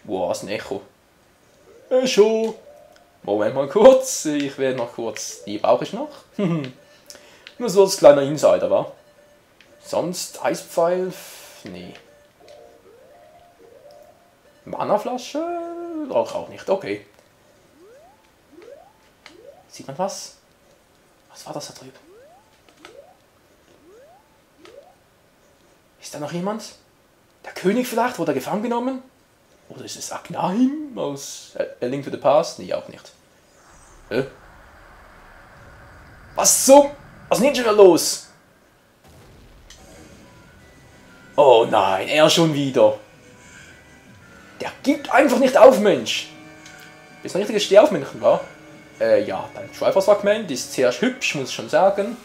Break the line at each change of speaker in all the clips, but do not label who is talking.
Wow, was ein Echo. Echo! Moment mal kurz, ich werde noch kurz. Die brauche ich noch. Nur so als kleiner Insider, wa? Sonst Eispfeil? Nee. Manaflasche? Brauche ich auch nicht, okay. Sieht man was? Was war das da drüben? Ist da noch jemand? Der König vielleicht? Wurde er gefangen genommen? Oder ist es Aknahim aus A Link to the Past? Nee, auch nicht. Hä? Was zum? Was ist denn schon wieder los? Oh nein, er schon wieder. Der gibt einfach nicht auf, Mensch. Ist ein richtiges Stehaufmännchen, wa? Ja, dein Triforce-Fragment ist sehr hübsch, muss ich schon sagen.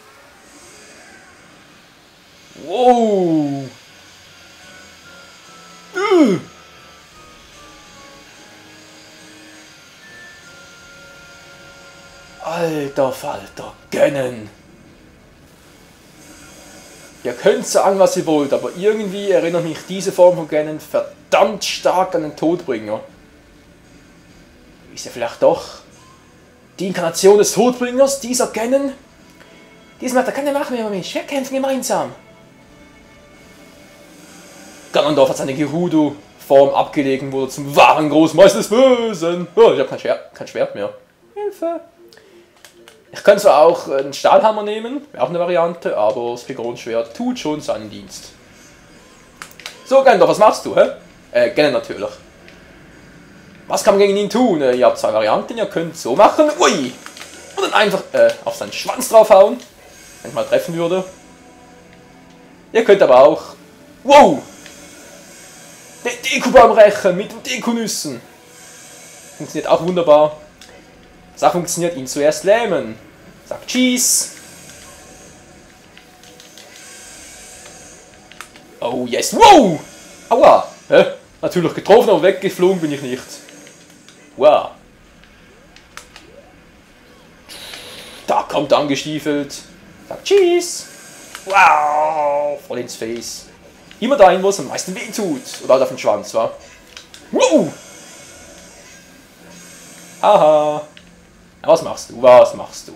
Wow. Alter Falter, gönnen. Ihr könnt sagen, was ihr wollt, aber irgendwie erinnert mich diese Form von Gönnen verdammt stark an den Todbringer. Ist ja vielleicht doch die Inkarnation des Todbringers, dieser Gönnen? Diesmal hat er keine Macht mehr über mich. Wir kämpfen gemeinsam. Ganondorf hat seine Gerudo-Form abgelegt, wurde zum wahren Großmeister des Bösen. Oh, ich habe kein Schwert mehr. Hilfe. Ich könnte zwar auch einen Stahlhammer nehmen, wäre auch eine Variante, aber das Pigron-Schwert tut schon seinen Dienst. So, Ganondorf, was machst du, hä? Gerne natürlich. Was kann man gegen ihn tun? Ihr habt zwei Varianten, ihr könnt so machen, ui! Und dann einfach auf seinen Schwanz draufhauen, wenn ich mal treffen würde. Ihr könnt aber auch, wow! Den Dekubaum rächen mit den Dekunüssen. Funktioniert auch wunderbar. Das funktioniert, ihn zuerst lähmen. Sagt Cheese. Oh yes, wow! Aua! Hä? Natürlich getroffen, aber weggeflogen bin ich nicht. Wow. Da kommt er angestiefelt. Sagt Cheese. Wow! Voll ins Face. Immer dahin, wo es am meisten weh tut. Oder halt auf den Schwanz, wa? Wow! Haha. Ja, was machst du? Was machst du?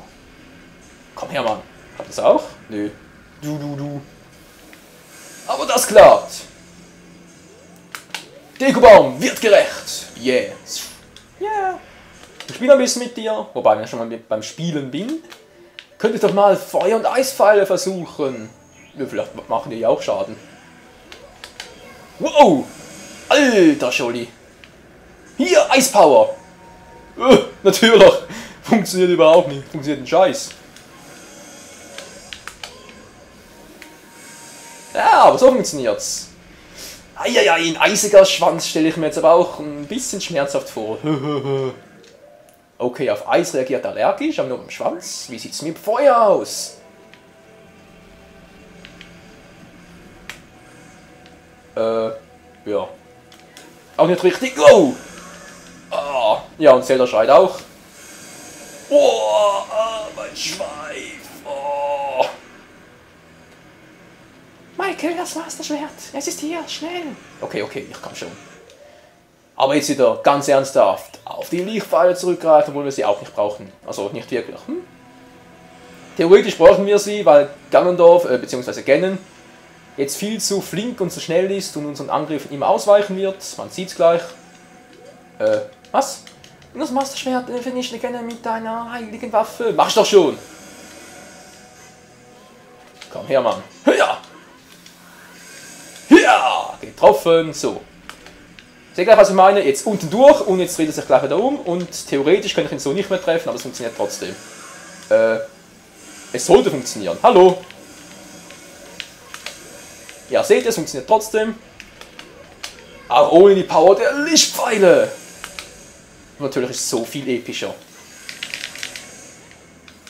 Komm her, Mann. Hat das auch? Nö. Du. Aber das klappt. Dekubaum wird gerecht. Yeah. Yeah. Ich spiele ein bisschen mit dir. Wobei, wenn ich schon mal beim Spielen bin, könnte ich doch mal Feuer- und Eispfeile versuchen. Ja, vielleicht machen die ja auch Schaden. Wow! Alter Scholli. Hier, Eispower. Natürlich. Funktioniert überhaupt nicht. Funktioniert ein Scheiß. Ja, aber so funktioniert's. Eieiei, ein eisiger Schwanz stelle ich mir jetzt aber auch ein bisschen schmerzhaft vor. Okay, auf Eis reagiert er allergisch, aber nur beim Schwanz. Wie sieht's mit Feuer aus? Ja. Auch nicht richtig. Oh! Ah, ja, und Zelda schreit auch. Oh, mein Schweif. Oh. Michael, das Master-Schwert. Es ist hier, schnell. Okay, ich komm schon. Aber jetzt wieder ganz ernsthaft auf die Lichtpfeile zurückgreifen, obwohl wir sie auch nicht brauchen. Also nicht wirklich. Theoretisch brauchen wir sie, weil Ganondorf, bzw. Ganon, jetzt viel zu flink und zu schnell ist und unseren Angriffen immer ausweichen wird. Man sieht's gleich. Was? Das Master-Schwert vernichte Ganon mit deiner heiligen Waffe. Mach's doch schon! Komm her, Mann. Ja! Ja! Getroffen. So. Seht gleich, was ich meine? Jetzt unten durch und jetzt dreht er sich gleich wieder um und theoretisch kann ich ihn so nicht mehr treffen, aber es funktioniert trotzdem. Es sollte funktionieren. Hallo! Ja, seht ihr, es funktioniert trotzdem. Auch ohne die Power der Lichtpfeile. Natürlich ist es so viel epischer.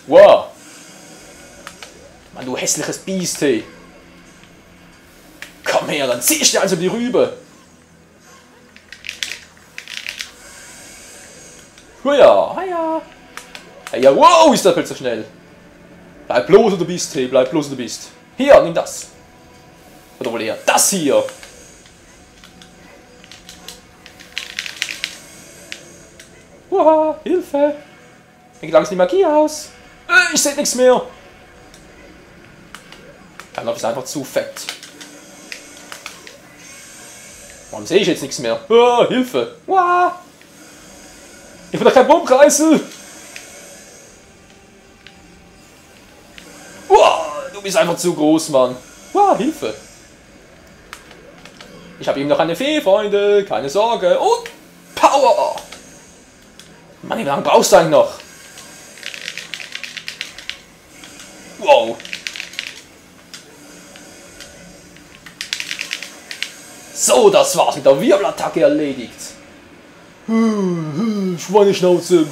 Wow! Mann, du hässliches Biest, hey! Komm her, dann zieh ich dir also die Rübe! Huja, hiya! Ja, wow, ist das plötzlich schnell! Bleib bloß, wo du bist, hey, bleib bloß, wo du bist! Hier, nimm das! Oder wohl eher das hier! Uah, Hilfe! Wie lange ist die Magie aus? Ich sehe nichts mehr! Gandalf ist einfach zu fett. Warum sehe ich jetzt nichts mehr? Ah, Hilfe! Uah. Ich bin doch kein Bombkreisel! Uah, du bist einfach zu groß, Mann! Uah, Hilfe! Ich habe ihm noch eine Fee, Freunde, keine Sorge. Und Power! Mann, wie lange brauchst du eigentlich noch? Wow! So, das war's mit der Wirbelattacke erledigt. Schweineschnauze.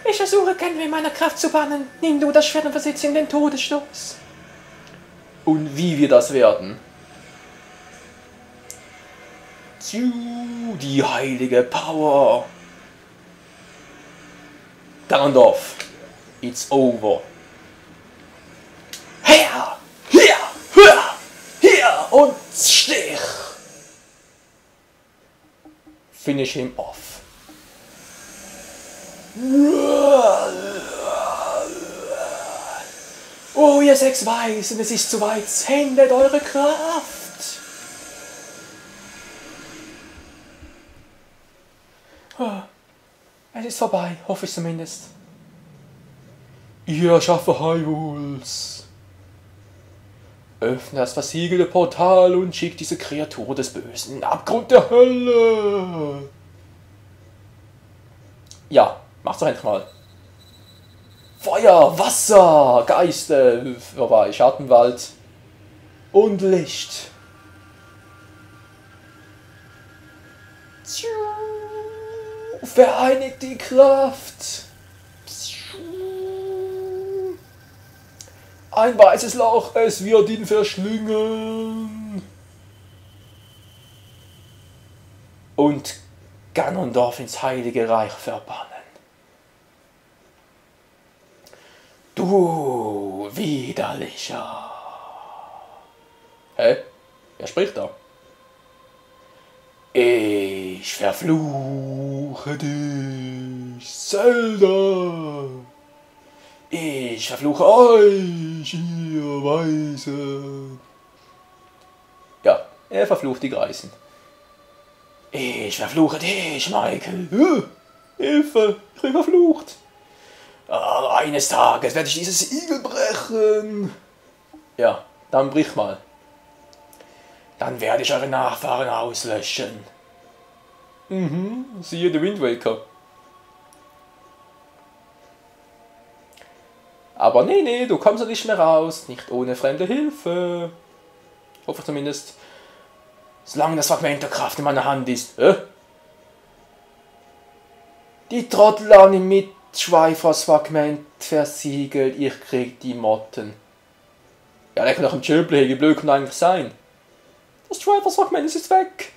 Ich versuche, Kenway meiner Kraft zu bannen. Nimm du das Schwert und versetze in den Todesstoß. Und wie wir das werden? Die heilige Power. Ganondorf. It's over. Her! Hier! Hier! Hier! Und Stich! Finish him off. Oh, ihr 6 Weisen, es ist soweit. Sendet eure Kraft. Es ist vorbei, hoffe ich zumindest. Ihr Schaffe Hyrules. Öffne das versiegelte Portal und schickt diese Kreatur des Bösen in den Abgrund der Hölle. Ja, macht's doch endlich mal. Feuer, Wasser, Geiste, vorbei, Schattenwald und Licht. Vereinigt die Kraft. Ein weißes Loch, es wird ihn verschlingen. Und Ganondorf ins Heilige Reich verbannen. Du Widerlicher. Hä? Wer spricht da? Ich verfluche dich, Zelda. Ich verfluche euch, ihr Weisen. Ja, er verflucht die Greisen. Ich verfluche dich, Michael. Hilfe, ich bin verflucht. Aber eines Tages werde ich dieses Igel brechen. Ja, dann brich mal. Dann werde ich eure Nachfahren auslöschen. Siehe The Wind Waker. Aber nee, du kommst ja nicht mehr raus. Nicht ohne fremde Hilfe. Hoffe ich zumindest. Solange das Fragment der Kraft in meiner Hand ist. Die Trottel haben im Mitschweifers Fragment versiegelt. Ich krieg die Motten. Ja, der kann doch im Schöble, wie blöd kann eigentlich sein. Das Schweifers Fragment ist jetzt weg.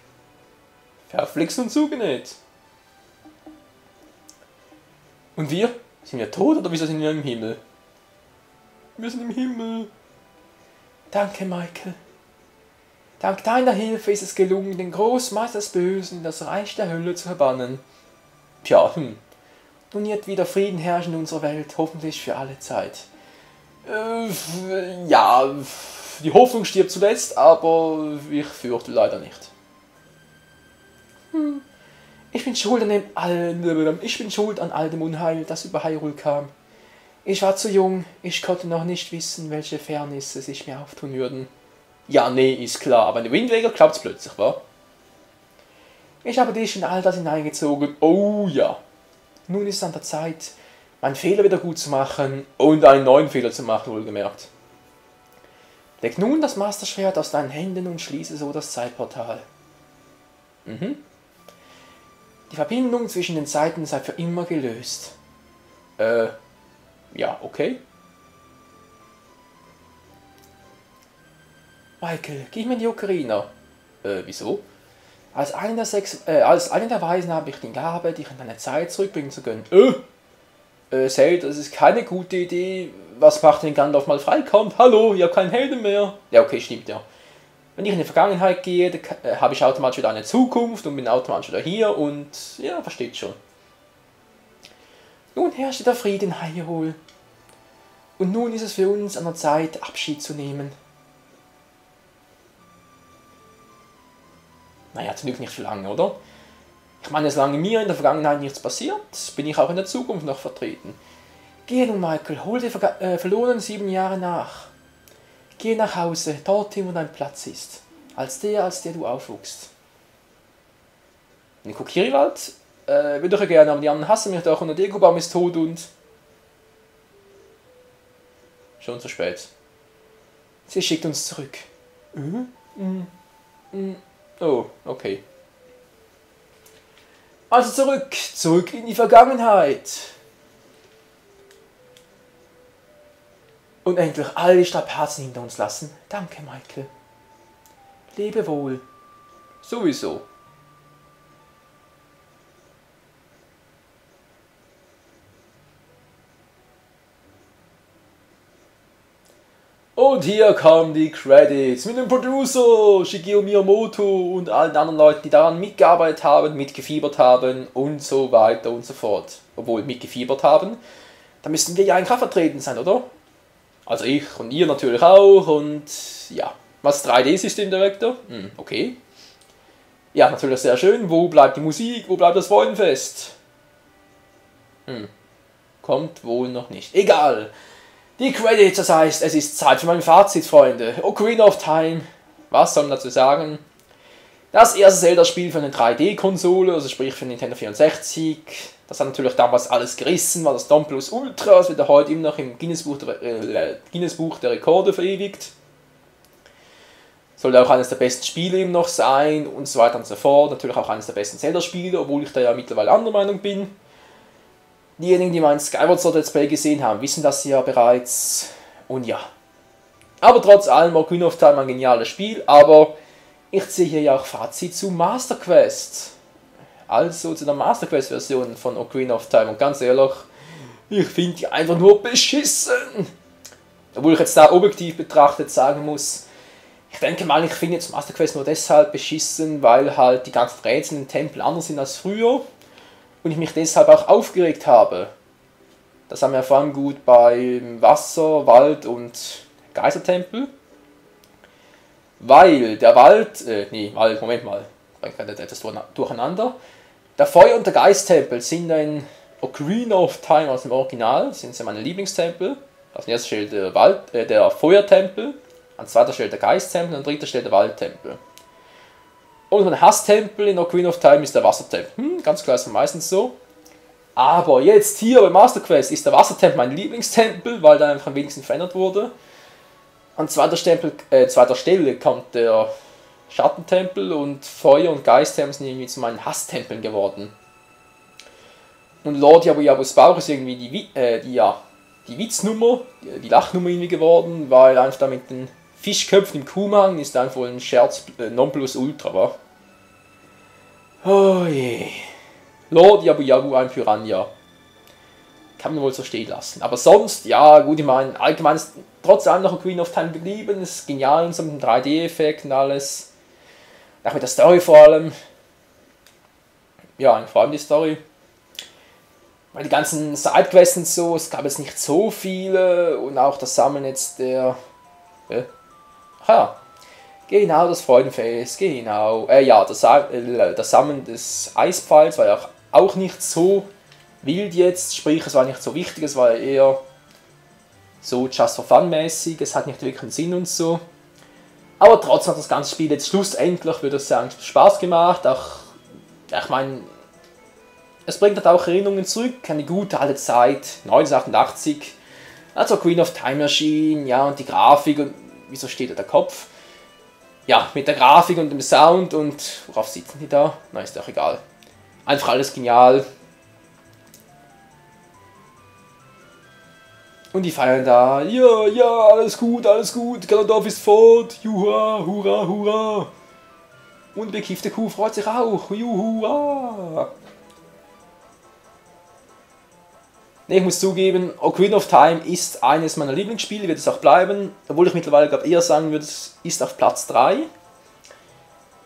Verflixt und zugenäht. Und wir? Sind wir tot oder wieso sind wir im Himmel? Wir sind im Himmel. Danke, Michael. Dank deiner Hilfe ist es gelungen, den Großmeister des Bösen in das Reich der Hölle zu verbannen. Tja, nun wird wieder Frieden herrschen in unserer Welt, hoffentlich für alle Zeit. Ja, die Hoffnung stirbt zuletzt, aber ich fürchte leider nicht. Ich bin schuld an all dem Unheil, das über Hyrule kam. Ich war zu jung, ich konnte noch nicht wissen, welche Fährnisse sich mir auftun würden. Ja, nee, ist klar, aber in den Wind Waker klappt's plötzlich, wa? Ich habe dich in all das hineingezogen, oh ja. Nun ist es an der Zeit, meinen Fehler wieder gut zu machen und einen neuen Fehler zu machen, wohlgemerkt. Leg nun das Masterschwert aus deinen Händen und schließe so das Zeitportal. Die Verbindung zwischen den Seiten sei für immer gelöst. Ja, okay. Michael, gib mir die Ocarina. Wieso? Als einer der Weisen habe ich die Gabe, dich in deine Zeit zurückbringen zu können. Zelda, das ist keine gute Idee. Was macht, wenn Gandalf mal freikommt? Hallo, ihr habt keinen Helden mehr. Ja, okay, stimmt, ja. Wenn ich in die Vergangenheit gehe, dann habe ich automatisch wieder eine Zukunft und bin automatisch wieder hier und ja, versteht schon. Nun herrscht der Frieden in Hyrule. Und nun ist es für uns an der Zeit, Abschied zu nehmen. Naja, zum Glück nicht für lange, oder? Ich meine, solange mir in der Vergangenheit nichts passiert, bin ich auch in der Zukunft noch vertreten. Geh nun, Michael, hol die verlorenen 7 Jahre nach. Geh nach Hause, dorthin, wo dein Platz ist. Als der du aufwuchst. In Kokiriwald würde ich ja gerne, aber die anderen hassen mich doch und der Dekobaum ist tot und... Schon zu spät. Sie schickt uns zurück. Oh, okay. Also zurück in die Vergangenheit. Und endlich all die Strapazen hinter uns lassen. Danke, Michael. Lebe wohl. Sowieso. Und hier kommen die Credits mit dem Producer Shigeru Miyamoto und allen anderen Leuten, die daran mitgearbeitet haben, mitgefiebert haben und so weiter und so fort. Obwohl mitgefiebert haben, da müssten wir ja eigentlich auch vertreten sein, oder? Also ich und ihr natürlich auch und ja. Was 3D-Systemdirektor? Okay. Ja, natürlich sehr schön. Wo bleibt die Musik? Wo bleibt das Freudenfest? Kommt wohl noch nicht. Egal. Die Credits, das heißt, es ist Zeit für mein Fazit, Freunde. Ocarina of Time, was soll man dazu sagen? Das erste Zelda-Spiel für eine 3D-Konsole, also sprich für Nintendo 64. Das hat natürlich damals alles gerissen, war das Nonplusultra, das wird heute immer noch im Guinness-Buch der Rekorde verewigt. Sollte auch eines der besten Spiele eben noch sein und so weiter und so fort. Natürlich auch eines der besten Zelda-Spiele, obwohl ich da ja mittlerweile anderer Meinung bin. Diejenigen, die mein Skyward Sword Let's Play gesehen haben, wissen das ja bereits. Und ja. Aber trotz allem, Ocarina of Time ein geniales Spiel, aber ich ziehe hier ja auch Fazit zu Master Quest. Also zu der Master Quest Version von Ocarina of Time. Und ganz ehrlich, ich finde die einfach nur beschissen. Obwohl ich jetzt da objektiv betrachtet sagen muss, ich denke mal, ich finde jetzt Master Quest nur deshalb beschissen, weil halt die ganzen Rätsel im Tempel anders sind als früher. Und ich mich deshalb auch aufgeregt habe. Das haben wir vor allem gut beim Wasser-, Wald- und Geistertempel. Weil der Wald, Moment mal, ich bringe etwas durcheinander. Der Feuer- und der Geisttempel sind ein Ocarina of Time aus dem Original, sind sie meine Lieblingstempel. An erster Stelle der Feuertempel, an zweiter Stelle der Geisttempel und an dritter Stelle der Waldtempel. Und mein Hasstempel in Ocarina of Time ist der Wassertempel. Ganz klar ist es meistens so. Aber jetzt hier bei Master Quest ist der Wassertempel mein Lieblingstempel, weil der einfach am wenigsten verändert wurde. An zweiter Stelle kommt der Schattentempel und Feuer- und Geisttempel sind irgendwie zu meinen Hasstempeln geworden. Und Lord Yabu Yabus Bauch ist irgendwie die Witznummer, die Lachnummer irgendwie geworden, weil einfach da mit den Fischköpfen im Kuhmagen ist einfach wohl ein Scherz Nonplusultra, wa? Oh je. Lord Yabu Yabu, ein Piranha. Kann man wohl so stehen lassen. Aber sonst, ja gut, ich meine, allgemein ist trotz allem noch Ocarina of Time geblieben. Es ist genial und so mit dem 3D-Effekt und alles. Auch mit der Story vor allem. Ja, vor allem die Story. Weil die ganzen Sidequests und so, es gab jetzt nicht so viele. Und auch das Sammeln jetzt der... Genau, das Freudenfest, genau. Das Sammeln des Eispfeils war ja auch nicht so wild jetzt, sprich es war nicht so wichtig, es war eher so just for fun mäßig, es hat nicht wirklich einen Sinn und so. Aber trotzdem hat das ganze Spiel jetzt schlussendlich, würde ich sagen, Spaß gemacht. Auch, ja, ich meine, es bringt halt auch Erinnerungen zurück an die gute alte Zeit, 1988, als Ocarina of Time erschien, ja, und die Grafik und wieso steht da der Kopf? Ja, mit der Grafik und dem Sound und worauf sitzen die da? Na, ist doch egal. Einfach alles genial. Und die feiern da, ja, alles gut, Ganondorf ist fort, juha, hurra, hurra. Und bekiffte Kuh freut sich auch, juhua. Ich muss zugeben, Ocarina of Time ist eines meiner Lieblingsspiele, wird es auch bleiben. Obwohl ich mittlerweile glaube eher sagen würde, es ist auf Platz 3.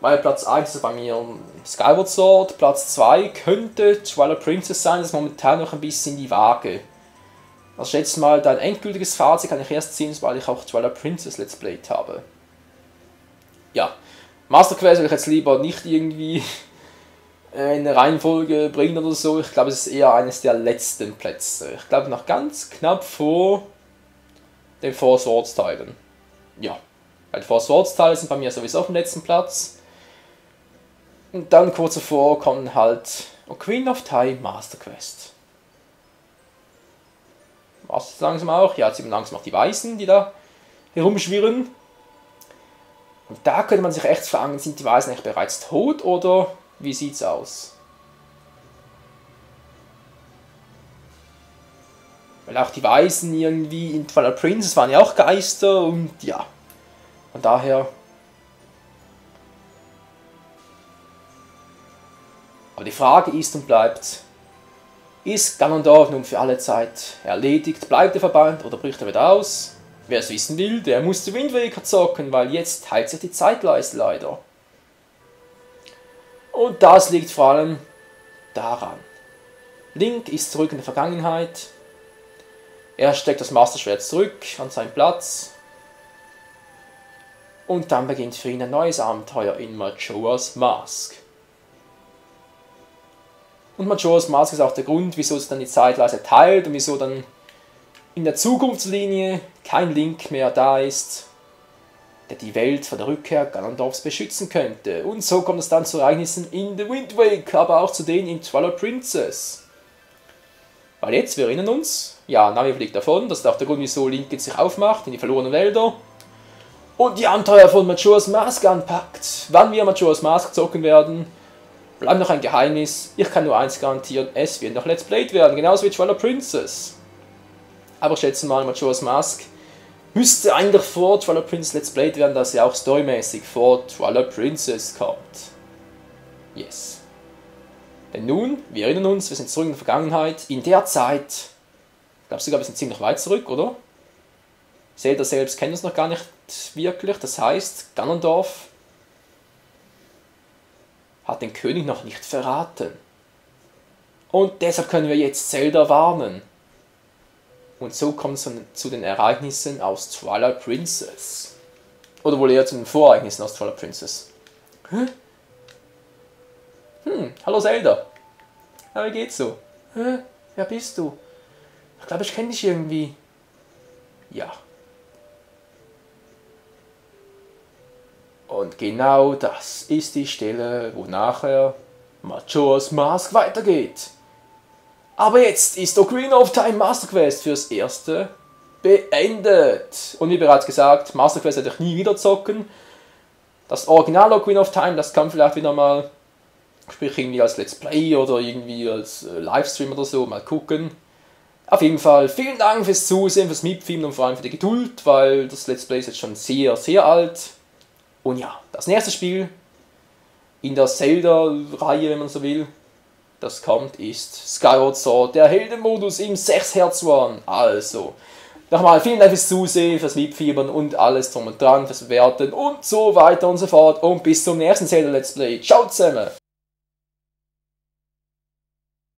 Weil Platz 1 ist bei mir Skyward Sword, Platz 2 könnte Twilight Princess sein, das ist momentan noch ein bisschen die Waage. Also ich schätze mal, dein endgültiges Fazit kann ich erst ziehen, weil ich auch Twilight Princess Let's Played habe. Ja, Master Quest will ich jetzt lieber nicht irgendwie in eine Reihenfolge bringen oder so. Ich glaube, es ist eher eines der letzten Plätze. Ich glaube, noch ganz knapp vor den Four Swords Teilen. Ja, weil die Four Swords Teile sind bei mir sowieso auf dem letzten Platz. Und dann kurz davor kommen halt Ocarina of Time Master Quest. Was ist langsam auch? Ja, jetzt sind langsam auch die Weißen, die da herumschwirren. Und da könnte man sich echt fragen, sind die Weißen eigentlich bereits tot oder wie sieht's aus? Weil auch die Weißen irgendwie in Twilight Princess waren ja auch Geister und ja. Von daher. Aber die Frage ist und bleibt, ist Ganondorf nun für alle Zeit erledigt? Bleibt der Verband oder bricht er wieder aus? Wer es wissen will, der muss zu Wind Waker zocken, weil jetzt teilt sich die Zeitleiste leider. Und das liegt vor allem daran. Link ist zurück in der Vergangenheit. Er steckt das Master Schwert zurück an seinen Platz. Und dann beginnt für ihn ein neues Abenteuer in Majora's Mask. Und Majora's Mask ist auch der Grund, wieso es dann die Zeitleiste teilt und wieso dann in der Zukunftslinie kein Link mehr da ist, der die Welt vor der Rückkehr Ganondorfs beschützen könnte. Und so kommt es dann zu Ereignissen in The Wind Waker, aber auch zu denen in Twilight Princess. Weil jetzt, wir erinnern uns, ja, Navi fliegt davon, das ist auch der Grund, wieso Link jetzt sich aufmacht in die verlorenen Wälder und die Abenteuer von Majora's Mask anpackt. Wann wir Majora's Mask zocken werden, bleibt noch ein Geheimnis. Ich kann nur eins garantieren, es wird noch Let's Played werden, genauso wie Twilight Princess. Aber ich schätze mal, Majora's Mask müsste eigentlich vor Twilight Princess Let's Played werden, dass er auch storymäßig vor Twilight Princess kommt. Yes. Denn nun, wir erinnern uns, wir sind zurück in der Vergangenheit. In der Zeit, ich glaube sogar, wir sind ziemlich weit zurück, oder? Zelda selbst kennt uns noch gar nicht wirklich. Das heißt, Ganondorf hat den König noch nicht verraten. Und deshalb können wir jetzt Zelda warnen. Und so kommt es zu den Ereignissen aus Twilight Princess. Oder wohl eher zu den Vorereignissen aus Twilight Princess. Hä? Hallo Zelda. Ja, wie geht's so? Hä? Wer bist du? Ich glaube, ich kenne dich irgendwie. Ja. Und genau das ist die Stelle, wo nachher Majora's Mask weitergeht. Aber jetzt ist Ocarina of Time Master Quest fürs Erste beendet. Und wie bereits gesagt, Master Quest werde ich nie wieder zocken. Das Original Ocarina of Time, das kann vielleicht wieder mal, sprich irgendwie als Let's Play oder irgendwie als Livestream oder so, mal gucken. Auf jeden Fall vielen Dank fürs Zusehen, fürs Mitfilmen und vor allem für die Geduld, weil das Let's Play ist jetzt schon sehr, sehr alt. Und ja, das nächste Spiel in der Zelda-Reihe, wenn man so will, das kommt, ist Skyward Sword, der Heldenmodus im 6 Hertz One. Also, nochmal vielen Dank fürs Zusehen, fürs Mitfiebern und alles drum und dran, fürs Bewerten und so weiter und so fort. Und bis zum nächsten Zelda Let's Play. Ciao zusammen!